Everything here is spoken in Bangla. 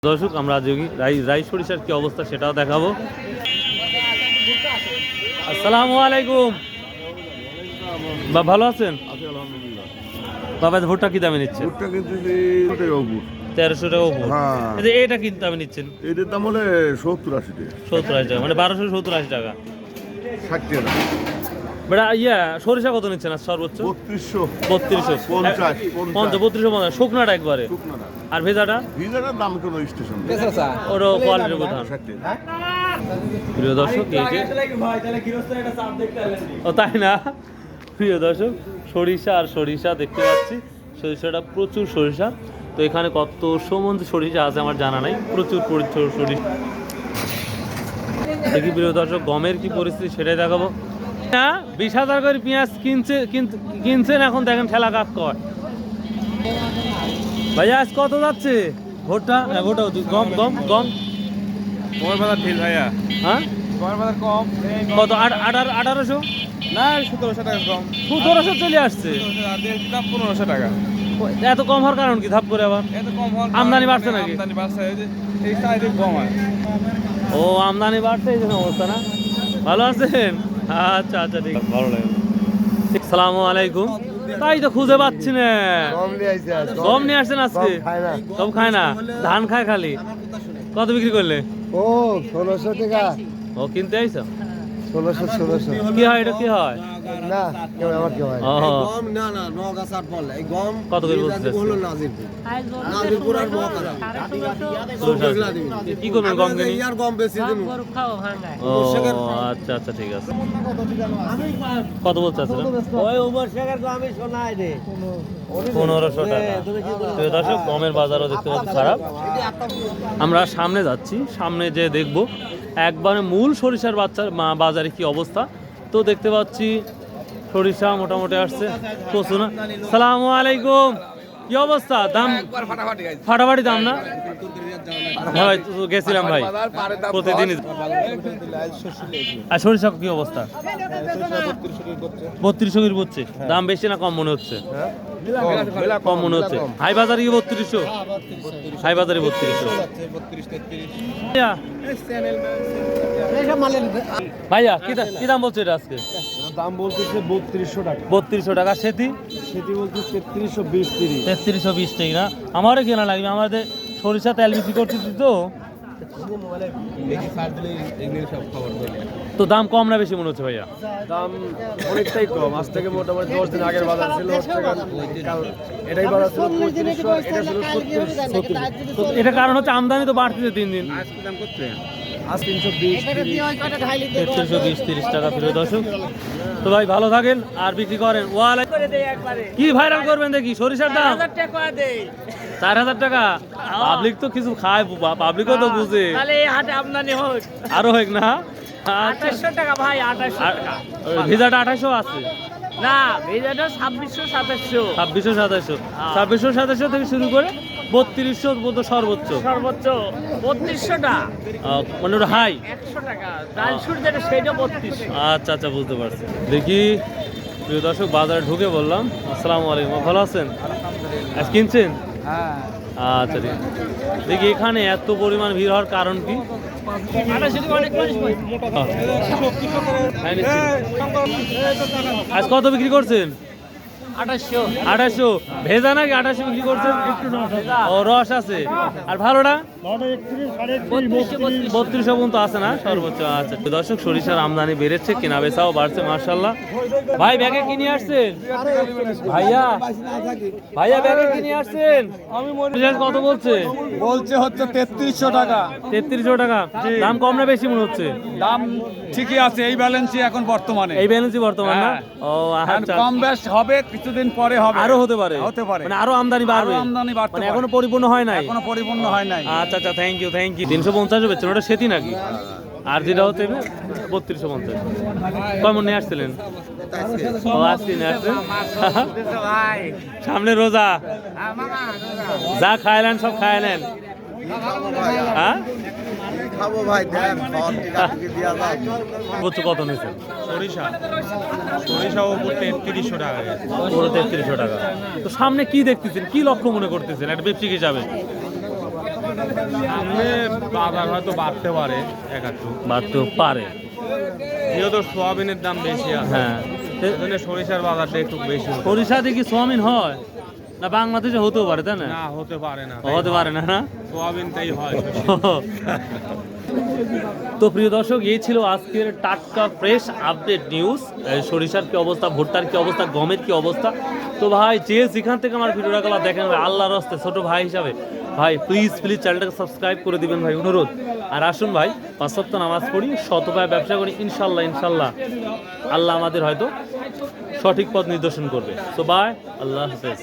দর্শক আমরা আজ রাই সরিষার কি অবস্থা সেটাও দেখাবো। আসসালামু আলাইকুম, বা ভালো আছেন? বাবা ভুট্টা কি দামে নিচ্ছেন? 1300 টাকা উপর। এটা কি দামে নিচ্ছেন? এটার দাম হলে 70-80 টাকা। 70-80 টাকা, মানে 1270-80 টাকা। 60 টাকা। বেটা সরিষা কত নিচ্ছেন আজ সর্বোচ্চ? 3250 3250 শুকনাটা একবারে। আর ভেজাটা? ভেজাটার দাম কোনো স্টেশন ওর কোয়ালিটির কথা। প্রিয় দর্শক ও তাই না? প্রিয় দর্শক সরিষা আর সরিষা দেখতে পাচ্ছি, সরিষাটা প্রচুর সরিষা। তো এখানে কত সমন সরিষা আছে আমার জানা নাই, প্রচুর সরিষা। দেখি প্রিয় দর্শক গমের কি পরিস্থিতি সেটাই দেখাবো। 20,000 করে পেঁয়াজ কিনছেন, এখন দেখেন ঠেলা কাক কয়। ভাইয়া আজ কত যাচ্ছে ভোটটা? ভোটটা গম গম গম ভাইয়া হ্যাঁ কম কত? 1800 না 1700 টাকা কম। 1700 চলে আসছে। 1500 টাকা। এত কম হওয়ার কারণ কি? ধাপ করে আবার এত কম হওয়ার আমদানি বাড়ছে নাকি? আমদানি বাড়ছে, এই সাইডে কম হয়। ও আমদানি বাড়ছে এই জন্য অবস্থা না? ভালো আছেন? আচ্ছা আচ্ছা ঠিক আছে, ভালো লাগে। আসসালামু আলাইকুম। তাই তো খুঁজে পাচ্ছি না। গম নিয়ে আসছেন আজকে? গম খায় না, ধান খায় খালি। কত বিক্রি করলে? ও 1600 টাকা। ও কিনতে আইছো? 1600 কি হয় এটা? কি হয় না কেউ আমার কেউ হয় ও গম না না নগাছার বল এই গম কত করে বলছিস? হলো নাজিরপুর নাজিরপুর আর মহাকারা কি করবেন গম কিনে? ইয়ার গম বেশি দিন ও আচ্ছা আচ্ছা ঠিক আছে। কত বলছে আসলে? ওই ওমর শেখের গমই শোনায় রে 1500 টাকা। তো দর্শক গমের বাজারও দেখতে পাচ্ছি খারাপ। আমরা সামনে যাচ্ছি, সামনে যে দেখব একবারে মূল সরিষার বাজারে কি অবস্থা। তো দেখতে পাচ্ছি সরিষা মোটামুটি আসছে প্রচুর না। সালামু আলাইকুম, কি অবস্থা? দাম ফাটাফাটি দাম না? ভাই তো গেছিলাম ভাই প্রতিদিন। আর সরিষা কি অবস্থা? 3200 করে পড়ছে। দাম বেশি না কম মনে হচ্ছে? কম মনে হচ্ছে। হাই বাজারে কি 3200? হাই বাজারে 3200। ভাইয়া কি দাম বলছে এটা আজকে? দাম বলতেছে 3200 টাকা। 3200 টাকা। সেটি সেটি বলতেছে 3320 3320 টাকা না? আমারও কেনা লাগবে, আমাদের সরিষা তেল বিক্রি করতেছি তো দাম কম না বেশি মনে হচ্ছে ভাইয়া? দাম অনেকটাই কম। আজ থেকে মোটামুটি 10 দিন আগের বাজার ছিল এটাই বাজার ছিল 3500, এটা ছিল 3700। তো এটা কারণ হচ্ছে আমদানি তো বাড়তেছে দিন দিন। আজ 320 30 টাকা। প্রিয় দর্শক তো ভাই ভালো থাকেন আর বিক্রি করেন। কি ভাইরাল করবেন দেখি সরিষার দাম 4000 টাকা। পাবলিক তো কিছু খায়, পাবলিকও তো বুঝে। আরো হোক না? 2800 টাকা ভাই, 2800 টাকা। ভিজাটা 2800 আছে না ভেজাটা 2600 2700 2600 থেকে শুরু করে 3200 পর্যন্ত সর্বোচ্চ সর্বোচ্চ 3200 টাকা, মানে ওটা হাই 100 টাকা ডাল সুর যেটা সেটা 3200। আচ্ছা আচ্ছা বুঝতে পারছি। দেখি প্রিয় দর্শক বাজারে ঢুকে বললাম। আসসালামু আলাইকুম, ভালো আছেন? আজ কিনছেন? আচ্ছা ঠিক আছে। দেখি এখানে এত পরিমাণ ভিড় হওয়ার কারণ কি? আজ কত বিক্রি করছেন? 2800। ভেজা নাকি 2800 বিক্রি করছেন? ও রস আছে। আর ভালোটা 3200 পর্যন্ত আছে না সর্বোচ্চ? আচ্ছা দর্শক সরিষার আমদানি বেড়েছে, কেনা বেচাও বাড়ছে মাশাআল্লাহ। ভাই ব্যাগে কিনে আসছেন? ভাইয়া ব্যাগে কিনে আসছেন? কত বলছে? হচ্ছে 3300 টাকা। 3300 টাকা। দাম কম না বেশি মনে হচ্ছে? দাম ঠিকই আছে, এই ব্যালেন্সই এখন বর্তমানে। এই ব্যালেন্সই বর্তমান না? ও আচ্ছা। কম বেশ হবে, কিছুদিন পরে হবে, আরো হতে পারে মানে আরো আমদানি বাড়বে। আমদানি বাড়তে মানে পারে। এখনো পরিপূর্ণ হয় নাই? এখনো পরিপূর্ণ হয় নাই। আচ্ছা আচ্ছা থ্যাংক ইউ 350 বেচছেন, ওটা সেটি নাকি? আর যেটা হচ্ছে 3250। কেমন নিয়ে আসছিলেন? ও আজকে নিয়ে আসছেন? সামনে রোজা, যা খাইলেন সব খাইলেন। হ্যাঁ খাবো ভাই দেন খাওয়ার টিকা দিয়া দাও। কত নিয়েছেন? সরিষা উপর 3300 টাকা। পুরো 3300 টাকা। তো সামনে কি দেখতেছেন, কি লক্ষ্য মনে করতেছেন একটা ব্যবসায়িক হিসাবে? সামনে বাজার হয়তো বাড়তে পারে একটু, বাড়তেও পারে। যেহেতু সোয়াবিনের দাম বেশি আছে, হ্যাঁ, সেজন্য সরিষার বাজারটা একটু বেশি হচ্ছে। সরিষা দিয়ে কি সোয়াবিন হয়? না বাংলাদেশে হতেও পারে, তাই না? না, হতে পারে না, হতে পারে না, না? সোয়াবিনটাই হয়। তো প্রিয় দর্শক, এই ছিল আজকের টাটকা ফ্রেশ আপডেট নিউজ। সরিষার কি অবস্থা, ভুট্টার কি অবস্থা, গমের কি অবস্থা। তো ভাই, যে যেখান থেকে আমার ভিডিওটা গেলা দেখেন ভাই, আল্লাহর রাস্তায় ছোট ভাই হিসাবে ভাই প্লিজ চ্যানেলটাকে সাবস্ক্রাইব করে দিবেন ভাই, অনুরোধ। আর আসুন ভাই, 5 ওয়াক্ত নামাজ পড়ি, শতভাবে ব্যবসা করি, ইনশাল্লাহ আল্লাহ আমাদের হয়তো সঠিক পথ নির্দেশন করবে। তো বাই, আল্লাহ হাফেজ।